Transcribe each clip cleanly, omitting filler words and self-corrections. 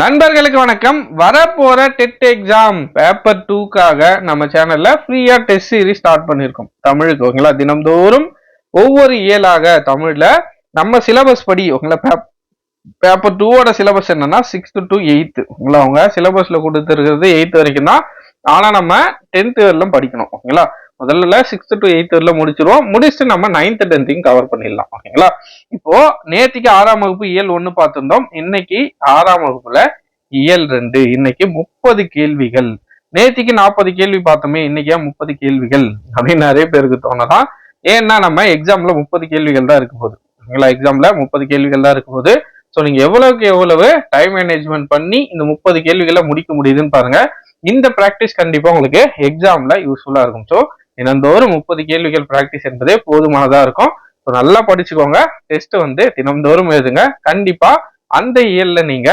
நண்பர்களுக்கு வணக்கம். வரப்போற டெட் எக்ஸாம் பேப்பர் 2க்காக நம்ம சேனல்ல ஃப்ரீயா டெஸ்ட் சீரிஸ் ஸ்டார்ட் பண்ணிருக்கோம். தமிழுக்கு ஓகேங்களா, தினம்தோறும் ஒவ்வொரு இயலாக தமிழ்ல நம்ம சிலபஸ் படி ஓகேங்களா. பேப்பர் 2ஓட சிலபஸ் என்னன்னா 6th to 8th ஓகேங்களா. அவங்க சிலபஸ்ல கொடுத்துருக்கிறது 8th வரைக்கும் தான். ஆனா நம்ம 10th வரலும் படிக்கணும் ஓகேங்களா. முதல்ல 6th to 8th வரலும் முடிச்சிருவோம். முடிச்சுட்டு நம்ம 9th 10th கவர் பண்ணிடலாம் ஓகேங்களா. இப்போ நேத்திக்கு 6ஆம் வகுப்பு இயல் 1 பார்த்திருந்தோம். இன்னைக்கு 6ஆம் வகுப்புல இயல் 2 இன்னைக்கு 30 கேள்விகள். நேத்திக்கு 40 கேள்வி பார்த்தோமே, இன்னைக்கு 30 கேள்விகள் அப்படின்னு நிறைய பேருக்கு தோணலாம். ஏன்னா நம்ம எக்ஸாம்ல 30 கேள்விகள் தான் இருக்க போகுது ஓகேங்களா. எக்ஸாம்ல 30 கேள்விகள் தான் இருக்க போகுது. ஸோ நீங்க எவ்வளவுக்கு எவ்வளவு டைம் மேனேஜ்மெண்ட் பண்ணி இந்த 30 கேள்விகளை முடிக்க முடியுதுன்னு பாருங்க. இந்த பிராக்டிஸ் கண்டிப்பா உங்களுக்கு எக்ஸாம்ல யூஸ்ஃபுல்லா இருக்கும். ஸோ தினந்தோறும் 30 கேள்விகள் பிராக்டிஸ் என்பதே போதுமானதா இருக்கும். ஸோ நல்லா படிச்சுக்கோங்க. டெஸ்ட் தினந்தோறும் எழுதுங்க. கண்டிப்பா அந்த இயல்ல நீங்க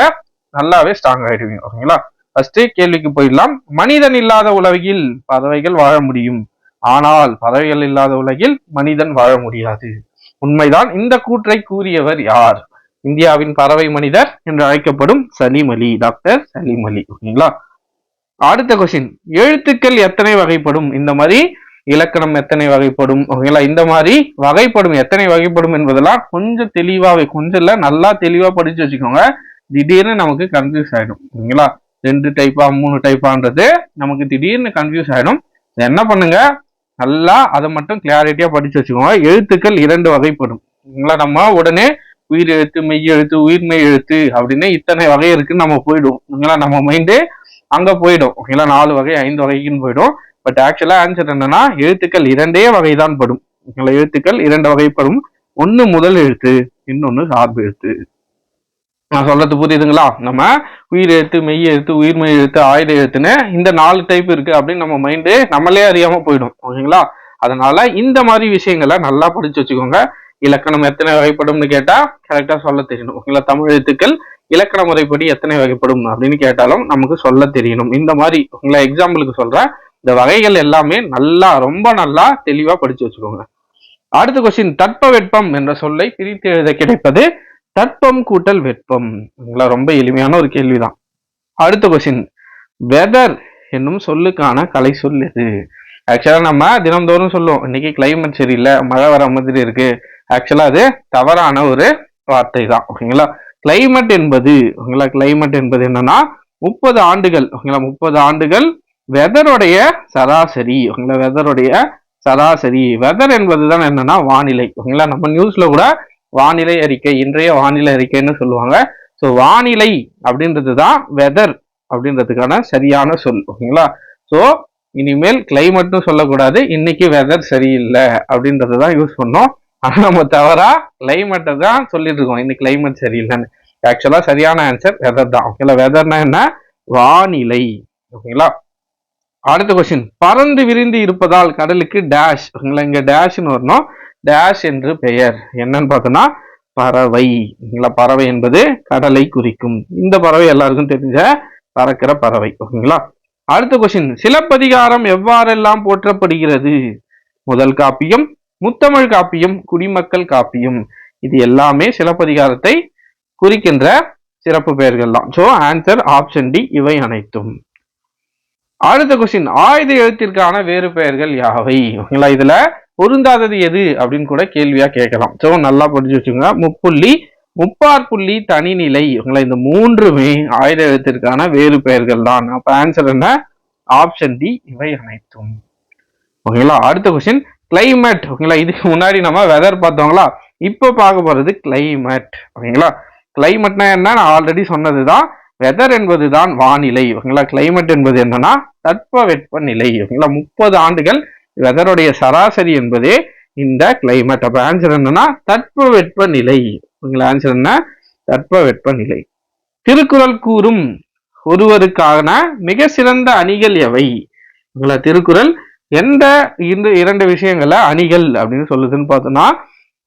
நல்லாவே ஸ்ட்ராங் ஆயிடுவீங்க ஓகேங்களா. ஃபர்ஸ்ட் கேள்விக்கு போயிடலாம். மனிதன் இல்லாத உலகில் பறவைகள் வாழ முடியும், ஆனால் பறவைகள் இல்லாத உலகில் மனிதன் வாழ முடியாது. உண்மைதான். இந்த கூற்றை கூறியவர் யார்? இந்தியாவின் பறவை மனிதர் என்று அழைக்கப்படும் சலீம் அலி, டாக்டர் சலீம் அலி ஓகேங்களா. அடுத்த கொஸ்டின், எழுத்துக்கள் எத்தனை வகைப்படும்? இந்த மாதிரி இலக்கணம் எத்தனை வகைப்படும் ஓகேங்களா. இந்த மாதிரி வகைப்படும் எத்தனை வகைப்படும் என்பதெல்லாம் கொஞ்சம் தெளிவாவே, கொஞ்சம் இல்ல நல்லா தெளிவா படிச்சு வச்சுக்கோங்க. திடீர்னு நமக்கு கன்ஃபியூஸ் ஆயிடும் ஓகேங்களா. 2 டைப்பா 3 டைப்பான்றது நமக்கு திடீர்னு கன்ஃபியூஸ் ஆயிடும். என்ன பண்ணுங்க, நல்லா அதை மட்டும் கிளாரிட்டியா படிச்சு வச்சுக்கோங்க. எழுத்துக்கள் 2 வகைப்படும் ஓகேங்களா. நம்ம உடனே உயிர் எழுத்து, மெய் எழுத்து, உயிர்மெய் எழுத்து அப்படின்னு இத்தனை வகை இருக்குன்னு நம்ம போயிடும் ஓகேங்களா. நம்ம மைண்டு அங்க போயிடும் ஓகேங்களா. 4 வகை 5 வகைக்குன்னு போயிடும். பட் ஆக்சுவலா ஆன்சர் என்னன்னா எழுத்துக்கள் 2 வகைதான் படும் ஓகேங்களா. எழுத்துக்கள் 2 வகைப்படும். ஒன்னு முதல் எழுத்து, இன்னொன்னு சார்பு எழுத்து. நான் சொல்றது புரியுதுங்களா? நம்ம உயிர் எழுத்து, மெய் எழுத்து, உயிர்மெய் எழுத்து, ஆயுத எழுத்துன்னு இந்த 4 டைப் இருக்கு அப்படின்னு நம்ம மைண்டு நம்மளே அறியாம போயிடும் ஓகேங்களா. அதனால இந்த மாதிரி விஷயங்களை நல்லா படிச்சு வச்சுக்கோங்க. இலக்கணம் எத்தனை வகைப்படும்னு கேட்டா கரெக்டா சொல்ல தெரியணும் ஓகேங்களா. தமிழ் எழுத்துக்கள் இலக்கண முறைப்படி எத்தனை வகைப்படும் அப்படின்னு கேட்டாலும் நமக்கு சொல்ல தெரியணும். இந்த மாதிரி உங்களை எக்ஸாம்பிளுக்கு சொல்றேன். இந்த வகைகள் எல்லாமே நல்லா, ரொம்ப நல்லா தெளிவா படிச்சு வச்சுக்கோங்க. அடுத்த கொஸ்டின், தட்ப வெப்பம் என்ற சொல்லை பிரித்து எழுத கிடைப்பது தட்பம் கூட்டல் வெப்பம். ரொம்ப எளிமையான ஒரு கேள்விதான். அடுத்த கொஸ்டின், வெதர் என்னும் சொல்லுக்கான கலை சொல் எது? ஆக்சுவலா நம்ம தினந்தோறும் சொல்லுவோம் இன்னைக்கு கிளைமேட் சரியில்லை, மழை வர மாதிரி இருக்கு. ஆக்சுவலா அது தவறான ஒரு வார்த்தை தான் ஓகேங்களா. கிளைமேட் என்பது ஓகேங்களா, கிளைமேட் என்பது என்னன்னா 30 ஆண்டுகள் ஓகேங்களா. 30 ஆண்டுகள் வெதருடைய சராசரி ஓகேங்களா. வெதருடைய சராசரி. வெதர் என்பதுதான் என்னன்னா வானிலை ஓகேங்களா. நம்ம நியூஸ்ல கூட வானிலை அறிக்கை, இன்றைய வானிலை அறிக்கைன்னு சொல்லுவாங்க. ஸோ வானிலை அப்படின்றதுதான் வெதர் அப்படின்றதுக்கான சரியான சொல் ஓகேங்களா. ஸோ இனிமேல் கிளைமேட்னு சொல்லக்கூடாது. இன்னைக்கு வெதர் சரியில்லை அப்படின்றதான் யூஸ் பண்ணோம். ஆனா நம்ம தவறா கிளைமேட்டை தான் சொல்லிட்டு இருக்கோம், இன்னைக்கு கிளைமேட் சரியில்லைன்னு. ஆக்சுவலா சரியான ஆன்சர் வெதர் தான் ஓகேங்களா. வெதர்னா என்ன? வானிலை ஓகேங்களா. அடுத்த கொஸ்டின், பறந்து விரிந்து இருப்பதால் கடலுக்கு டேஷ் ஓகேங்களா. இங்க டேஷ்னு வரணும். டேஷ் என்று பெயர் என்னன்னு பார்த்தோம்னா பறவை ஓகேங்களா. பறவை என்பது கடலை குறிக்கும். இந்த பறவை எல்லாருக்கும் தெரிஞ்ச பறக்கிற பறவை ஓகேங்களா. அடுத்த கொஸ்டின், சிலப்பதிகாரம் எவ்வாறெல்லாம் போற்றப்படுகிறது? முதல் காப்பியம், முத்தமிழ் காப்பியம், குடிமக்கள் காப்பியம். இது எல்லாமே சிலப்பதிகாரத்தை குறிக்கின்ற சிறப்பு பெயர்கள் தான். ஸோ ஆன்சர் ஆப்ஷன் டி, இவை அனைத்தும். அடுத்த கொஸ்டின், ஆயுத எழுத்திற்கான வேறு பெயர்கள் யாவை ஓகேங்களா. இதுல பொருந்தாதது எது அப்படின்னு கூட கேள்வியா கேட்கலாம். ஸோ நல்லா படிச்சு வச்சுக்கோங்க. முப்புள்ளி, முப்பாற்புள்ளி, தனிநிலை ஓகேங்களா. இந்த 3மே ஆயுத எழுத்திற்கான வேறு பெயர்கள் தான். அப்ப ஆன்சர் என்ன? ஆப்ஷன் டி, இவை அனைத்தும் ஓகேங்களா. அடுத்த கொஸ்டின், கிளைமேட் ஓகேங்களா. இதுக்கு முன்னாடி நம்ம வெதர் பார்த்தோங்களா. இப்போ பார்க்க போறது கிளைமேட் ஓகேங்களா. கிளைமேட்னா என்ன? நான் ஆல்ரெடி சொன்னதுதான். வெதர் என்பதுதான் வானிலை ஓகேங்களா. கிளைமேட் என்பது என்னன்னா தட்ப வெப்ப நிலை ஓகேங்களா. 30 ஆண்டுகள் வெதருடைய சராசரி என்பதே இந்த கிளைமேட். அப்ப ஆன்சர் என்னன்னா தட்ப வெப்ப நிலை ஓகேங்களா. ஆன்சர் என்ன? தட்ப வெப்ப நிலை. திருக்குறள் கூறும் ஒருவருக்கான மிக சிறந்த அணிகள் எவை ஓகேங்களா. திருக்குறள் எந்த 2 விஷயங்களை அணிகள் அப்படின்னு சொல்லுதுன்னு பார்த்தோம்னா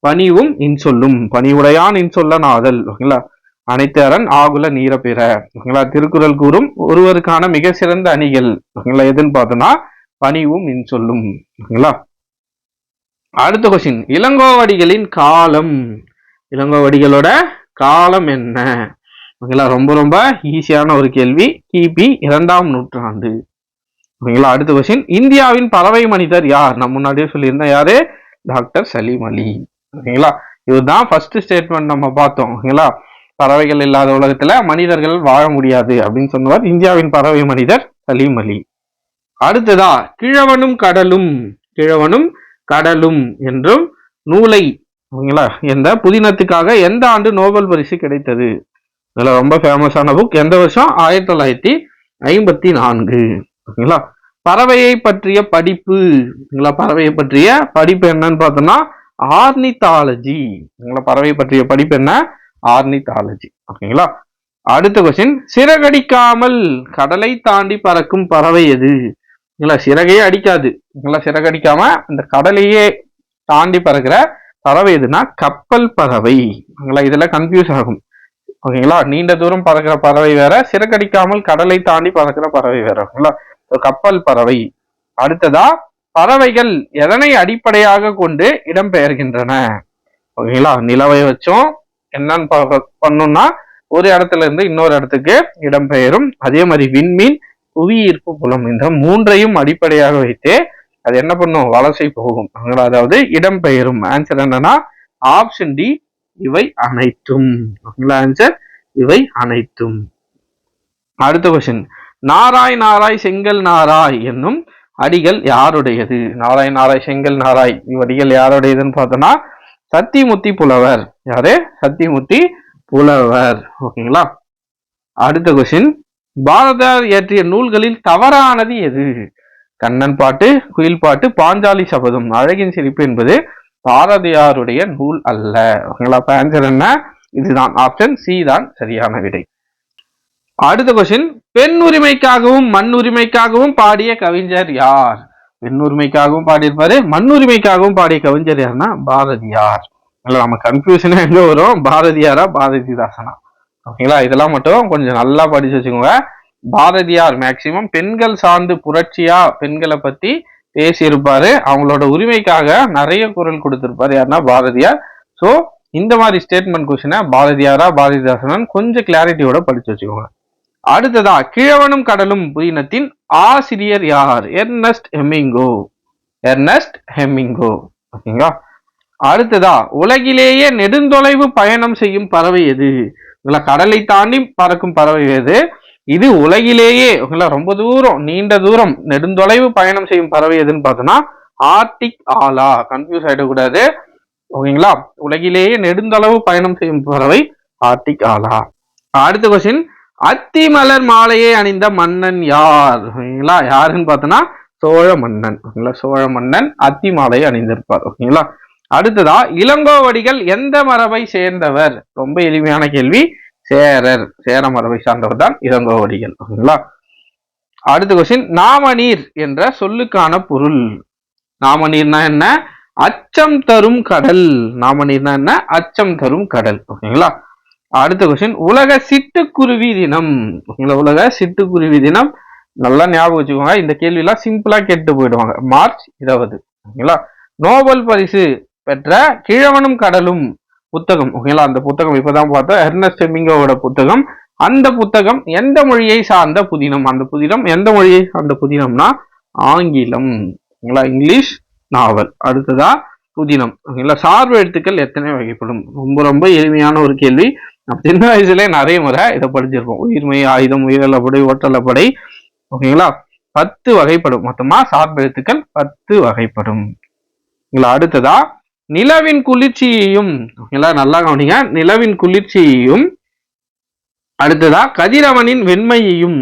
பணிவும் இன்சொல்லும். பணிவுடையான் இன்சொல்ல நாதல் ஓகேங்களா. அனைத்து அரண் ஆகுல நீர பிற ஓகேங்களா. திருக்குறள் கூறும் ஒருவருக்கான மிக சிறந்த அணிகள் ஓகேங்களா எதுன்னு பார்த்தோம்னா பணிவும் இன்சொல்லும் ஓகேங்களா. அடுத்த கொஸ்டின், இளங்கோவடிகளின் காலம். இளங்கோவடிகளோட காலம் என்ன? ஓகேங்களா, ரொம்ப ரொம்ப ஈஸியான ஒரு கேள்வி. கிபி 2ஆம் நூற்றாண்டு. ஓகேங்களா, அடுத்த கொஸ்டின். இந்தியாவின் பறவை மனிதர் யார்? நம்ம முன்னாடியே சொல்லியிருந்தோம், யாரு? டாக்டர் சலீம் அலி. ஓகேங்களா, இதுதான் ஃபர்ஸ்ட் ஸ்டேட்மெண்ட் நம்ம பார்த்தோம். ஓகேங்களா, பறவைகள் இல்லாத உலகத்துல மனிதர்கள் வாழ முடியாது அப்படின்னு சொன்னவர் இந்தியாவின் பறவை மனிதர் சலீம் அலி. அடுத்ததா, கிழவனும் கடலும் கிழவனும் கடலும் என்றும் நூலை, ஓகேங்களா, என்ற புதினத்துக்காக எந்த ஆண்டு நோபல் பரிசு கிடைத்தது? இதுல ரொம்ப ஃபேமஸான புக். எந்த வருஷம்? 1954. ஓகேங்களா, பறவையை பற்றிய படிப்பு, பறவையை பற்றிய படிப்பு என்னன்னு பார்த்தோம்னா ஆர்னித்தாலஜி. பறவை பற்றிய படிப்பு என்ன? ஆர்னித்தாலஜி. ஓகேங்களா, அடுத்த கொஸ்டின். சிறகடிக்காமல் கடலை தாண்டி பறக்கும் பறவை எது? சிறகையே அடிக்காது, சிறகடிக்காம இந்த கடலையே தாண்டி பறக்கிற பறவை எதுனா கப்பல் பறவை. இதுல கன்ஃபியூஸ் ஆகும். ஓகேங்களா, நீண்ட தூரம் பறக்கிற பறவை வேற, சிறகடிக்காமல் கடலை தாண்டி பறக்கிற பறவை வேற. ஓகேங்களா, கப்பல் பறவை. அடுத்ததா, பறவைகள் எதனை அடிப்படையாக கொண்டு இடம்பெயர்கின்றன? ஓகேங்களா, நிலவை வச்சோம் என்னன்னு பண்ணோம்னா ஒரு இடத்துல இருந்து இன்னொரு இடத்துக்கு இடம்பெயரும். அதே மாதிரி விண்மீன், புவி ஈர்ப்பு புலம், இந்த மூன்றையும் அடிப்படையாக வைத்து அது என்ன பண்ணும்? வலசை போகும். அதாவது இடம்பெயரும். ஆன்சர் என்னன்னா ஆப்ஷன் டி, இவை அனைத்தும். ஆன்சர் இவை அனைத்தும். அடுத்த கொஸ்டின். நாராய் நாராய் செங்கல் நாராய் என்னும் அடிகள் யாருடையது? நாராய் நாராய் செங்கல் நாராய் இவ்வடிகள் யாருடையதுன்னு பார்த்தோம்னா சத்திமுத்தி புலவர். யாரு? சத்திமுத்தி புலவர். ஓகேங்களா, அடுத்த கொஸ்டின். பாரதியார் இயற்றிய நூல்களில் தவறானது எது? கண்ணன் பாட்டு, குயில் பாட்டு, பாஞ்சாலி சபதம், அழகின் சிரிப்பு என்பது பாரதியாருடைய நூல் அல்ல. ஓகேங்களா, ஆன்சர் என்ன? இதுதான். ஆப்ஷன் சி தான் சரியான விடை. அடுத்த கொஸ்டின். பெண் உரிமைக்காகவும் மண் உரிமைக்காகவும் பாடிய கவிஞர் யார்? பெண் உரிமைக்காகவும் பாடியிருப்பாரு, மண் உரிமைக்காகவும் பாடிய கவிஞர் யாருன்னா பாரதியார். நம்ம கன்ஃபியூஷனே எங்க வரும்? பாரதியாரா பாரதிதாசனா? ஓகேங்களா, இதெல்லாம் மட்டும் கொஞ்சம் நல்லா படிச்சு வச்சுக்கோங்க. பாரதியார் மேக்சிமம் பெண்கள் சார்ந்து புரட்சியா பெண்களை பத்தி பேசியிருப்பாரு. அவங்களோட உரிமைக்காக நிறைய குரல் கொடுத்திருப்பாரு. யாருன்னா பாரதியார். சோ இந்த மாதிரி ஸ்டேட்மெண்ட் கொஸ்டினை பாரதியாரா பாரதிதாசனான்னு கொஞ்சம் கிளாரிட்டியோட படிச்சு வச்சுக்கோங்க. அடுத்ததா, கிழவனும் கடலும் புதினத்தின் ஆசிரியர் யார்? எர்னஸ்ட் ஹெமிங்கோ. எர்னஸ்ட் ஹெமிங்கோ. ஓகேங்களா, அடுத்ததா, உலகிலேயே நெடுந்தொலைவு பயணம் செய்யும் பறவை எது? கடலை தாண்டி பறக்கும் பறவை எது? இது உலகிலேயே ரொம்ப தூரம், நீண்ட தூரம், நெடுந்தொலைவு பயணம் செய்யும் பறவை எதுன்னு பார்த்தோம்னா ஆர்டிக் ஆலா. கன்ஃபியூஸ் ஆயிடக்கூடாது. ஓகேங்களா, உலகிலேயே நெடுந்தளவு பயணம் செய்யும் பறவை ஆர்டிக் ஆலா. அடுத்த கொஸ்டின். அத்தி மலர் மாலையை அணிந்த மன்னன் யார்? ஓகேங்களா, யாருன்னு பார்த்தோம்னா சோழ மன்னன். ஓகேங்களா, சோழ மன்னன் அத்தி மாலையை அணிந்திருப்பார். ஓகேங்களா, அடுத்ததா, இளங்கோவடிகள் எந்த மரபை சேர்ந்தவர்? ரொம்ப எளிமையான கேள்வி. சேரர். சேர மரபை சார்ந்தவர் தான் இளங்கோவடிகள். ஓகேங்களா, அடுத்த கொஸ்டின். நாமநீர் என்ற சொல்லுக்கான பொருள். நாமநீர்னா என்ன? அச்சம் தரும் கடல். நாமநீர்னா என்ன? அச்சம் தரும் கடல். ஓகேங்களா, அடுத்த கொஸ்டின். உலக சிட்டுக்குருவி தினம். ஓகேங்களா, உலக சிட்டுக்குருவி தினம் நல்லா ஞாபகம் வச்சுக்கோங்க. இந்த கேள்வி எல்லாம் சிம்பிளா கேட்டு போயிடுவாங்க. மார்ச் 20. ஓகேங்களா, நோபல் பரிசு பெற்ற கிழவனும் கடலும் புத்தகம். ஓகேங்களா, அந்த புத்தகம் இப்பதான் பார்த்தோம், எர்னஸ்ட் ஹெமிங்கோவோட புத்தகம். அந்த புத்தகம் எந்த மொழியை சார்ந்த புதினம்? அந்த புதினம் எந்த மொழியை சார்ந்த புதினம்னா ஆங்கிலம். ஓகேங்களா, இங்கிலீஷ் நாவல். அடுத்ததா புதினம். ஓகேங்களா, சார்பு எழுத்துக்கள் எத்தனை வகைப்படும்? ரொம்ப ரொம்ப எளிமையான ஒரு கேள்வி. சின்ன வயசுல நிறைய முறை இதை படிச்சிருப்போம். உயிர்மை, ஆயுதம், உயிரலப்படை, ஓட்டலப்படை. ஓகேங்களா, 10 வகைப்படும். மொத்தமா சார்பு எழுத்துக்கள் 10 வகைப்படும். அடுத்ததா, நிலவின் குளிர்ச்சியையும், நல்லா கவனிங்க, நிலவின் குளிர்ச்சியையும், அடுத்ததா கதிரவனின் வெண்மையையும்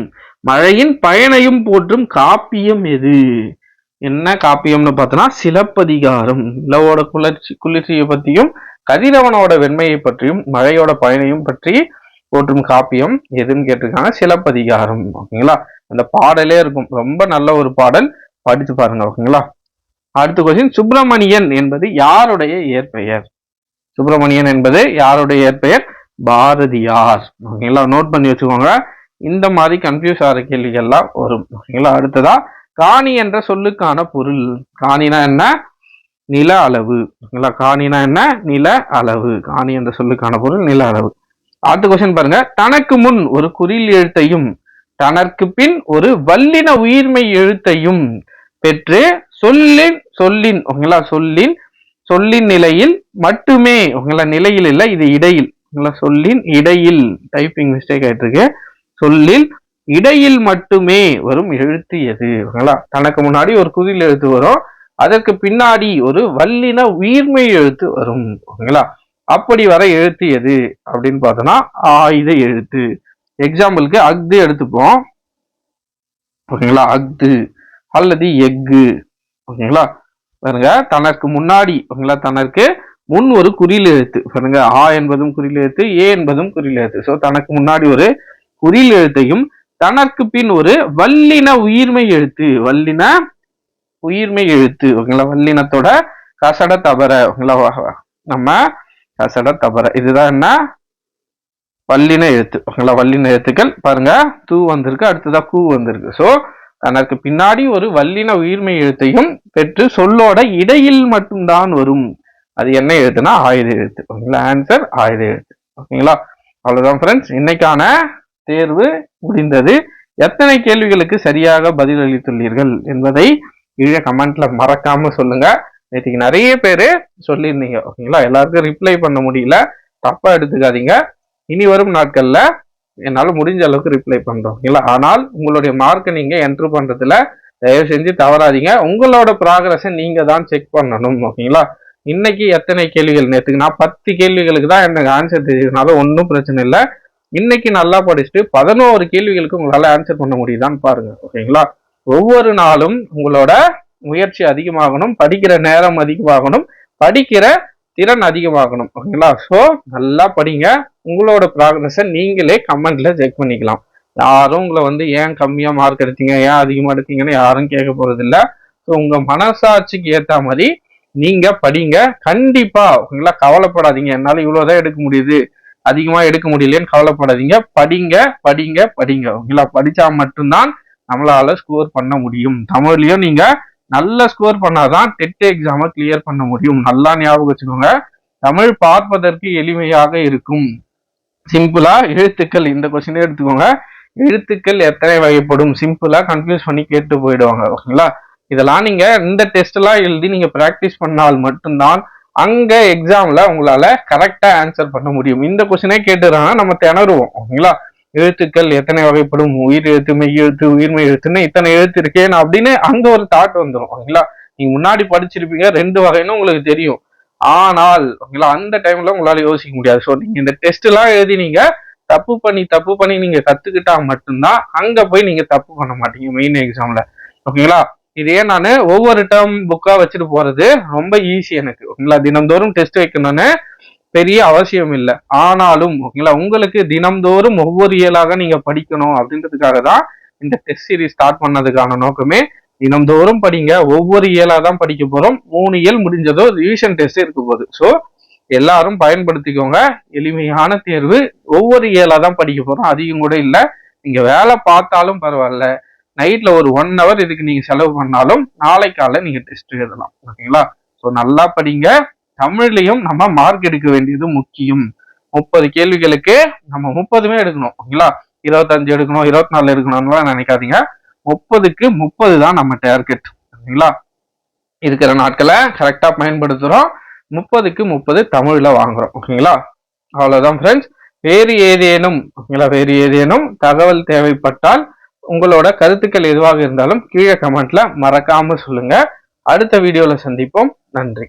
மழையின் பயனையும் போற்றும் காப்பியம் எது? என்ன காப்பியம்னு பார்த்தோம்னா சிலப்பதிகாரம். நிலவோட குளிர்ச்சியை பற்றியும் கதிரவனோட வெண்மையை பற்றியும் மழையோட பயனையும் பற்றி போற்றும் காப்பியம் எதுன்னு கேட்டிருக்காங்க. சிலப்பதிகாரம். ஓகேங்களா, அந்த பாடலே இருக்கும், ரொம்ப நல்ல ஒரு பாடல், படிச்சு பாருங்க. ஓகேங்களா, அடுத்த கொஸ்டின். சுப்பிரமணியன் என்பது யாருடைய இயற்பெயர்? சுப்பிரமணியன் என்பது யாருடைய இயற்பெயர்? பாரதியார். ஓகேங்களா, நோட் பண்ணி வச்சுக்கோங்க. இந்த மாதிரி கன்ஃபியூஸ் ஆகிற கேள்விகள்லாம் வரும். ஓகேங்களா, அடுத்ததா, காணி என்ற சொல்லுக்கான பொருள். காணினா என்ன? நில அளவு. ஓகேங்களா, காணினா என்ன? நில அளவு. காணி என்ற சொல்லுக்கான பொருள் நில அளவு. அடுத்த கொஸ்டின் பாருங்க, தனக்கு முன் ஒரு குறில் எழுத்தையும் தனக்கு பின் ஒரு வல்லின உயிர்மை எழுத்தையும் பெற்று சொல்லின் ஓகேங்களா, சொல்லின் நிலையில் மட்டுமே ஓகேங்களா, நிலையில் இல்ல இது இடையில் ஓகேங்களா, சொல்லின் இடையில் டைப்பிங் மிஸ்டேக் ஆயிட்டு இருக்கு, சொல்லில் இடையில் மட்டுமே வரும் எழுத்து எது ஓகேங்களா. தனக்கு முன்னாடி ஒரு குறில் எழுத்து வரும், அதற்கு பின்னாடி ஒரு வல்லின உயிர்மை எழுத்து வரும் ஓகேங்களா. அப்படி வர எழுத்து எது அப்படின்னு பார்த்தோம்னா ஆயுத எழுத்து. எக்ஸாம்பிளுக்கு அஃது எடுத்துப்போம் ஓகேங்களா, அஃது அல்லது எஃகு ஓகேங்களா. பாருங்க, தனக்கு முன்னாடி ஓகேங்களா, தனக்கு முன் ஒரு குறில் எழுத்து பாருங்க, ஆ என்பதும் குறில் எழுத்து, ஏ என்பதும் குறில் எழுத்து. ஸோ தனக்கு முன்னாடி ஒரு குறில் எழுத்தையும் தனக்கு பின் ஒரு வல்லின உயிர்மை எழுத்து, வல்லின உயிர்மை எழுத்து ஓகேங்களா, வல்லினத்தோட கசட தபர ஓகேங்களா, நம்ம கசட தபர இதுதான் என்ன வல்லின எழுத்து ஓகேங்களா. வல்லின எழுத்துக்கள் பாருங்க, தூ வந்திருக்கு, அடுத்ததா கூ வந்திருக்கு. ஸோ தனக்கு பின்னாடி ஒரு வல்லின உயிர்மை எழுத்தையும் பெற்று சொல்லோட இடையில் மட்டும்தான் வரும். அது என்ன எழுத்துனா ஆயுத எழுத்து ஓகேங்களா. ஆன்சர் ஆயுத எழுத்து ஓகேங்களா. அவ்வளவுதான் ஃப்ரெண்ட்ஸ், இன்னைக்கான தேர்வு முடிந்தது. எத்தனை கேள்விகளுக்கு சரியாக பதில் அளித்துள்ளீர்கள் என்பதை கீழே கமெண்ட்ல மறக்காம சொல்லுங்க. நேற்றுக்கு நிறைய பேரு சொல்லியிருந்தீங்க ஓகேங்களா, எல்லாருக்கும் ரிப்ளை பண்ண முடியல, தப்பா எடுத்துக்காதீங்க. இனி வரும் நாட்கள்ல என்னால முடிஞ்ச அளவுக்கு ரிப்ளை பண்றோம் ஓகேங்களா. ஆனால் உங்களுடைய மார்க்கை நீங்க என்ட்ரு பண்றதுல தயவு செஞ்சு தவறாதீங்க. உங்களோட ப்ராக்ரஸை நீங்க தான் செக் பண்ணணும் ஓகேங்களா. இன்னைக்கு எத்தனை கேள்விகள், நேற்றுக்கு நான் 10 கேள்விகளுக்கு தான் எனக்கு ஆன்சர் தெரியுதுனால ஒன்றும் பிரச்சனை இல்லை. இன்னைக்கு நல்லா படிச்சுட்டு 11 கேள்விகளுக்கு உங்களால ஆன்சர் பண்ண முடியுதான்னு பாருங்க ஓகேங்களா. ஒவ்வொரு நாளும் உங்களோட முயற்சி அதிகமாகணும், படிக்கிற நேரம் அதிகமாகணும், படிக்கிற திறன் அதிகமாகணும் ஓகேங்களா. ஸோ நல்லா படிங்க, உங்களோட ப்ராக்ரஸை நீங்களே கமெண்ட்ல செக் பண்ணிக்கலாம். யாரும் உங்களை வந்து ஏன் கம்மியா மார்க் எடுத்தீங்க, ஏன் அதிகமா எடுத்தீங்கன்னு யாரும் கேட்க போறது இல்லை. ஸோ உங்க மனசாட்சிக்கு ஏற்ற மாதிரி நீங்க படிங்க கண்டிப்பா ஓகேங்களா. கவலைப்படாதீங்க, என்னால இவ்வளவுதான் எடுக்க முடியுது, அதிகமா எடுக்க முடியலன்னு கவலைப்படாதீங்க. படிங்க படிங்க படிங்க ஓகேங்களா. படிச்சா மட்டும்தான் நம்மளால ஸ்கோர் பண்ண முடியும். தமிழ்லயும் நீங்க நல்ல ஸ்கோர் பண்ணாதான் டெட் எக்ஸாமை கிளியர் பண்ண முடியும். நல்லா ஞாபகம் வச்சுக்கோங்க, தமிழ் பார்ப்பதற்கு எளிமையாக இருக்கும். சிம்பிளா எழுத்துக்கள், இந்த கொஸ்டினே எடுத்துக்கோங்க, எழுத்துக்கள் எத்தனை வகைப்படும், சிம்பிளா கன்ஃபியூஸ் பண்ணி கேட்டு போயிடுவாங்க ஓகேங்களா. இதெல்லாம் நீங்க இந்த டெஸ்ட் எல்லாம் எழுதி நீங்க பிராக்டிஸ் பண்ணால் மட்டும்தான் அங்க எக்ஸாம்ல உங்களால கரெக்டா ஆன்சர் பண்ண முடியும். இந்த கொஸ்டினே கேட்டுறாங்கன்னா நம்ம திணறுவோம் ஓகேங்களா. எழுத்துக்கள் எத்தனை வகைப்படும், உயிர் எழுத்து, மெய் எழுத்து, உயிர்மை எழுத்துன்னு இத்தனை எழுத்து இருக்கேன் அப்படின்னு அங்க ஒரு தாட் வந்துடும் ஓகேங்களா. நீங்க முன்னாடி படிச்சிருப்பீங்க 2 வகைன்னு உங்களுக்கு தெரியும், ஆனால் ஓகேங்களா அந்த டைம்ல உங்களால யோசிக்க முடியாது. ஸோ நீங்க இந்த டெஸ்ட் எல்லாம் எழுதி நீங்க தப்பு பண்ணி நீங்க கத்துக்கிட்டா மட்டும்தான் அங்க போய் நீங்க தப்பு பண்ண மாட்டீங்க மெயின் எக்ஸாம்ல ஓகேங்களா. இதே நான் ஒவ்வொரு டேர்ம் புக்கா வச்சுட்டு போறது ரொம்ப ஈஸி எனக்கு ஓகேங்களா. தினம்தோறும் டெஸ்ட் வைக்கணும்னு பெரிய அவசியம் இல்லை. ஆனாலும் ஓகேங்களா, உங்களுக்கு தினம்தோறும் ஒவ்வொரு இயலாக நீங்க படிக்கணும் அப்படின்றதுக்காக தான் இந்த டெஸ்ட் சீரீஸ் ஸ்டார்ட் பண்ணதுக்கான நோக்கமே. தினம்தோறும் படிங்க, ஒவ்வொரு இயலா தான் படிக்க போறோம். 3 இயல் முடிஞ்சதோ ரிவிஷன் டெஸ்ட் இருக்க போகுது. ஸோ எல்லாரும் பயன்படுத்திக்கோங்க, எளிமையான தேர்வு, ஒவ்வொரு இயலா தான் படிக்க போறோம், அதிகம் கூட இல்லை. நீங்க வேலை பார்த்தாலும் பரவாயில்ல, நைட்ல ஒரு 1 hour இதுக்கு நீங்க செலவு பண்ணாலும் நாளை காலை நீங்க டெஸ்ட் எழுதலாம் ஓகேங்களா. ஸோ நல்லா படிங்க. தமிழ்லையும் நம்ம மார்க் எடுக்க வேண்டியது முக்கியம். 30 கேள்விகளுக்கு நம்ம 30மே எடுக்கணும் ஓகேங்களா. 25 எடுக்கணும், 24 எடுக்கணும்லாம் நினைக்காதீங்க. 30க்கு 30 தான் நம்ம டார்கெட் ஓகேங்களா. இருக்கிற நாட்களை கரெக்டா பயன்படுத்துறோம், 30க்கு 30 தமிழ்ல வாங்குறோம் ஓகேங்களா. அவ்வளவுதான் ஃப்ரெண்ட்ஸ். வேறு ஏதேனும் தகவல் தேவைப்பட்டால் உங்களோட கருத்துக்கள் எதுவாக இருந்தாலும் கீழே கமெண்ட்ல மறக்காம சொல்லுங்க. அடுத்த வீடியோல சந்திப்போம். நன்றி.